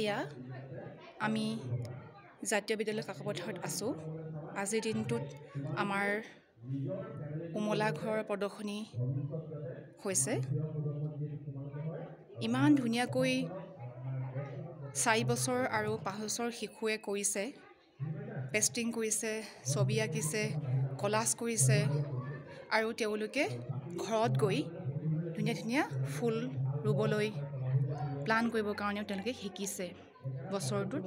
এয়া আমি জাতীয় বিদ্যালয় কাকপথাৰত আছোঁ। আজিৰ দিনটোত আমাৰ উমলা ঘৰৰ প্ৰদৰ্শনী হৈছে। ইমান ধুনীয়াকৈ 4 বছৰ আৰু 5 বছৰ শিশুৱে কৰিছে, পেষ্টিং কৰিছে, ছবি আঁকিছে, কলাজ কৰিছে আৰু তেওঁলোকে ঘৰত গৈ ধুনীয়া ধুনীয়া ফুল ৰুবলৈ প্লান কৰিবৰ কাৰণেও তেওঁলোকে শিকিছে। বছৰটোত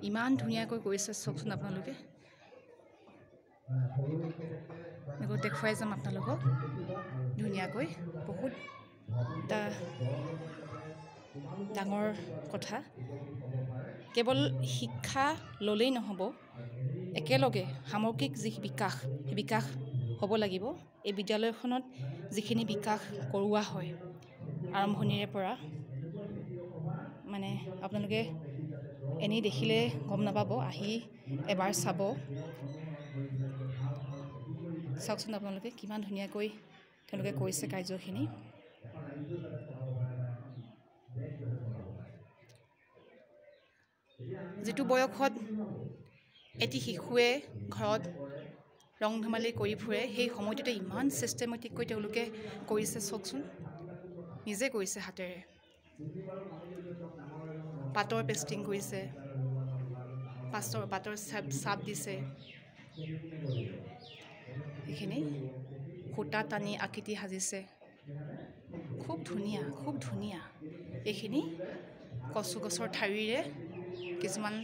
ইমান ধুনীয়াকৈ কৰিছে, চাওকচোন আপোনালোকে। দেখুৱাই যাম আপোনালোকক ধুনীয়াকৈ। বহুত এটা ডাঙৰ কথা, কেৱল শিক্ষা ল'লেই নহ'ব, একেলগে সামগ্ৰিক যি বিকাশ, সেই বিকাশ হ'ব লাগিব। এই বিদ্যালয়খনত যিখিনি বিকাশ কৰোৱা হয় আৰম্ভণিৰে পৰা, মানে আপোনালোকে এনেই দেখিলে গম নাপাব, আহি এবাৰ চাব। চাওকচোন আপোনালোকে কিমান ধুনীয়াকৈ তেওঁলোকে কৰিছে কাৰ্যখিনি। যিটো বয়সত এটি শিশুৱে ঘৰত ৰং ধেমালি কৰি ফুৰে, সেই সময়টোতে ইমান ছিষ্টেমেটিককৈ তেওঁলোকে কৰিছে। চাওকচোন, নিজে কৰিছে হাতেৰে। পাতৰ পেষ্টিং কৰিছে, পাতৰ চাপ দিছে, সেইখিনি সূতা টানি আকৃতি সাজিছে। খুব ধুনীয়া, খুব ধুনীয়া। এইখিনি কচু গছৰ ঠাৰিৰে কিছুমান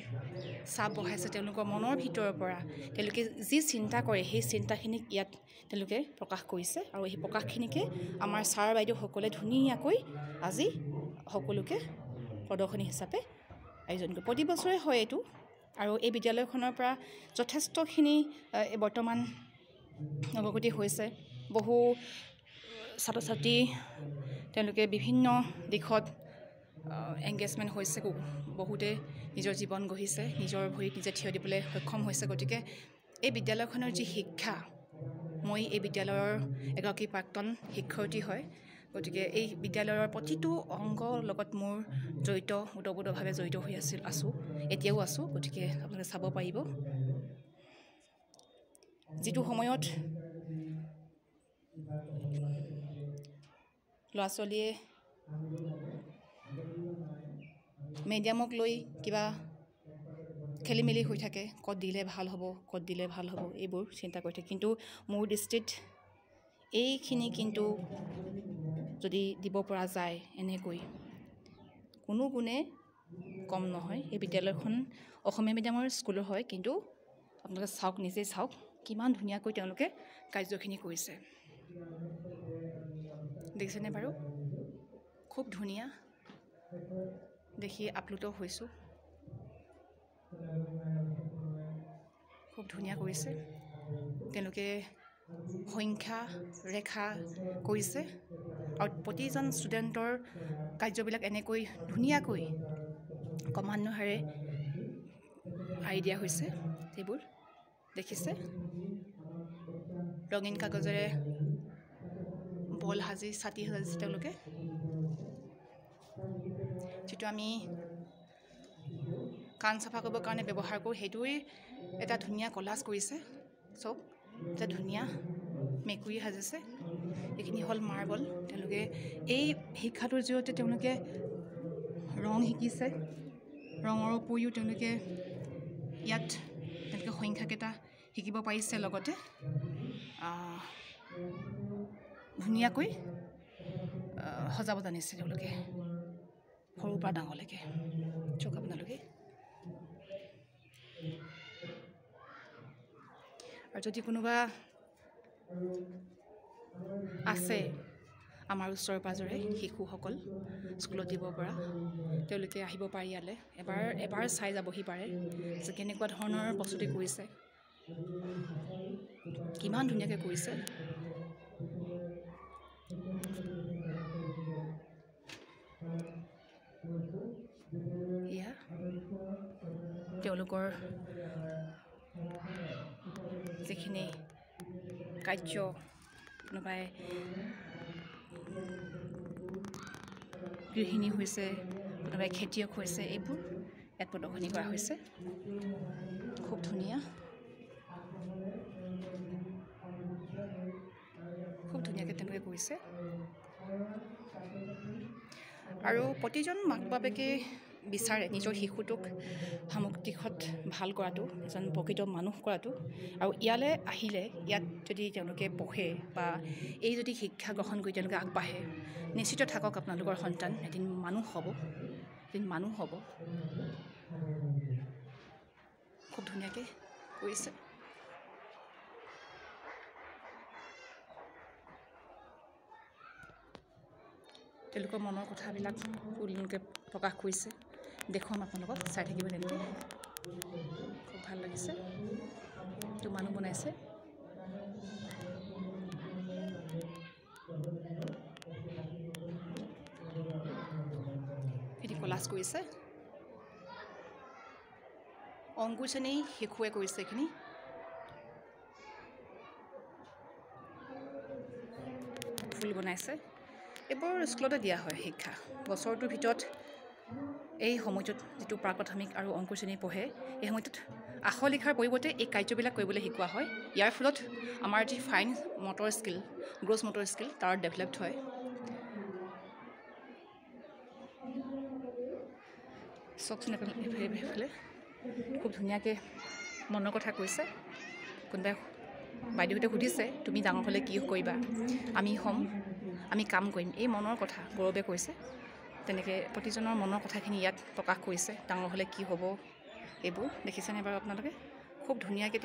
চাপ বহাইছে তেওঁলোকৰ মনৰ ভিতৰৰ পৰা। তেওঁলোকে যি চিন্তা কৰে, সেই চিন্তাখিনিক ইয়াত তেওঁলোকে প্ৰকাশ কৰিছে আৰু সেই প্ৰকাশখিনিকে আমাৰ ছাৰ বাইদেউসকলে ধুনীয়াকৈ আজি সকলোকে প্ৰদৰ্শনী হিচাপে আয়োজন কৰে। প্ৰতি বছৰে হয় এইটো, আৰু এই বিদ্যালয়খনৰ পৰা যথেষ্টখিনি বৰ্তমান অগ্ৰগতি হৈছে। বহু ছাত্ৰ ছাত্ৰী তেওঁলোকে বিভিন্ন দিশত এংগেজমেণ্ট হৈছে, বহুতে নিজৰ জীৱন গঢ়িছে, নিজৰ ভৰিত নিজে থিয় দিবলৈ সক্ষম হৈছে। গতিকে এই বিদ্যালয়খনৰ যি শিক্ষা, মই এই বিদ্যালয়ৰ এগৰাকী প্ৰাক্তন শিক্ষয়িত্ৰী হয়, গতিকে এই বিদ্যালয়ৰ প্ৰতিটো অংগৰ লগত মোৰ জড়িত, ওতঃপ্ৰোতভাৱে জড়িত হৈ আছোঁ, এতিয়াও আছোঁ। গতিকে আপোনালোকে চাব পাৰিব। যিটো সময়ত ল'ৰা ছোৱালীয়ে মিডিয়ামক লৈ কিবা খেলি মেলি হৈ থাকে, ক'ত দিলে ভাল হ'ব, ক'ত দিলে ভাল হ'ব, এইবোৰ চিন্তা কৰি থাকে। কিন্তু মোৰ দৃষ্টিত এইখিনি কিন্তু যদি দিব পৰা যায়, এনেকৈ কোনো গুণে কম নহয়। এই বিদ্যালয়খন অসমীয়া মিডিয়ামৰ স্কুলৰ হয়, কিন্তু আপোনালোকে চাওক, নিজেই চাওক কিমান ধুনীয়াকৈ তেওঁলোকে কাৰ্যখিনি কৰিছে। দেখিছেনে বাৰু? খুব ধুনীয়া, দেখি আপ্লুত হৈছোঁ। খুব ধুনীয়া কৰিছে তেওঁলোকে, সংখ্যা ৰেখা কৰিছে আৰু প্ৰতিজন ষ্টুডেণ্টৰ কাৰ্যবিলাক এনেকৈ ধুনীয়াকৈ ক্ৰমান্বয়েৰে আঁৰি দিয়া হৈছে। সেইবোৰ দেখিছে, ৰঙীন কাগজেৰে বল সাজি, ছাতি সাজিছে তেওঁলোকে। যিটো আমি কাণ চাফা কৰিবৰ কাৰণে ব্যৱহাৰ কৰোঁ, সেইটোৱেই এটা ধুনীয়া কলাজ কৰিছে। চব এটা ধুনীয়া মেকুৰী সাজিছে। এইখিনি হ'ল মাৰ্বল। তেওঁলোকে এই শিক্ষাটোৰ জৰিয়তে তেওঁলোকে ৰং শিকিছে। ৰঙৰ উপৰিও তেওঁলোকে ইয়াত সংখ্যাকেইটা শিকিব পাৰিছে, লগতে ধুনীয়াকৈ সজাব জানিছে তেওঁলোকে, সৰুৰ পৰা ডাঙৰলৈকে। চাওক আপোনালোকে। আৰু যদি কোনোবা আছে আমাৰ ওচৰে পাঁজৰে শিশুসকল স্কুলত দিব পৰা, তেওঁলোকে আহিব পাৰে ইয়ালৈ, এবাৰ চাই যাবহি পাৰে যে কেনেকুৱা ধৰণৰ প্ৰস্তুতি কৰিছে, কিমান ধুনীয়াকৈ কৰিছে। এয়া তেওঁলোকৰ যিখিনি কাৰ্য, কোনোবাই গৃহিণী হৈছে, কোনোবাই খেতিয়ক হৈছে, এইবোৰ ইয়াত প্ৰদৰ্শনী কৰা হৈছে। খুব ধুনীয়া, খুব ধুনীয়াকৈ তেওঁলোকে কৰিছে। আৰু প্ৰতিজন মাক বাপেকে বিচাৰে নিজৰ শিশুটোক সামগ্ৰিক দিশত ভাল কৰাটো, এজন প্ৰকৃত মানুহ কৰাটো। আৰু ইয়ালৈ আহিলে, ইয়াত যদি তেওঁলোকে পঢ়ে বা এই যদি শিক্ষা গ্ৰহণ কৰি তেওঁলোকে আগবাঢ়ে, নিশ্চিত থাকক আপোনালোকৰ সন্তান এদিন মানুহ হ'ব, এদিন মানুহ হ'ব। খুব ধুনীয়াকৈ কৰিছে। তেওঁলোকৰ মনৰ কথাবিলাক তেওঁলোকে প্ৰকাশ কৰিছে। দেখুৱাম আপোনালোকক, চাই থাকিব তেন্তে। খুব ভাল লাগিছে। এইটো মানুহ বনাইছে। এটি কলাজ কৰিছে। অংকুৰ শ্ৰেণী শিশুৱে কৰিছে এইখিনি। ফুল বনাইছে। এইবোৰ স্কুলতে দিয়া হয় শিক্ষা। বছৰটোৰ ভিতৰত এই সময়টোত যিটো প্ৰাক প্ৰাথমিক আৰু অংকুৰ শ্ৰেণী পঢ়ে, এই সময়টোত আখৰ লিখাৰ পৰিৱৰ্তে এই কাৰ্যবিলাক কৰিবলৈ শিকোৱা হয়। ইয়াৰ ফলত আমাৰ যি fine motor skill, gross motor skill, তাৰ ডেভেলপড হয়। চাওকচোন এইফালে খুব ধুনীয়াকৈ মনৰ কথা কৈছে। কোনোবাই বাইদেউহঁতে সুধিছে, তুমি ডাঙৰ হ'লে কি কৰিবা? আমি হ'ম, আমি কাম কৰিম। এই মনৰ কথা গৌৰৱে কৈছে। তেনেকৈ প্ৰতিজনৰ মনৰ কথাখিনি ইয়াত প্ৰকাশ কৰিছে। ডাঙৰ হ'লে কি হ'ব, এইবোৰ দেখিছেনে বাৰু আপোনালোকে? খুব ধুনীয়াকৈ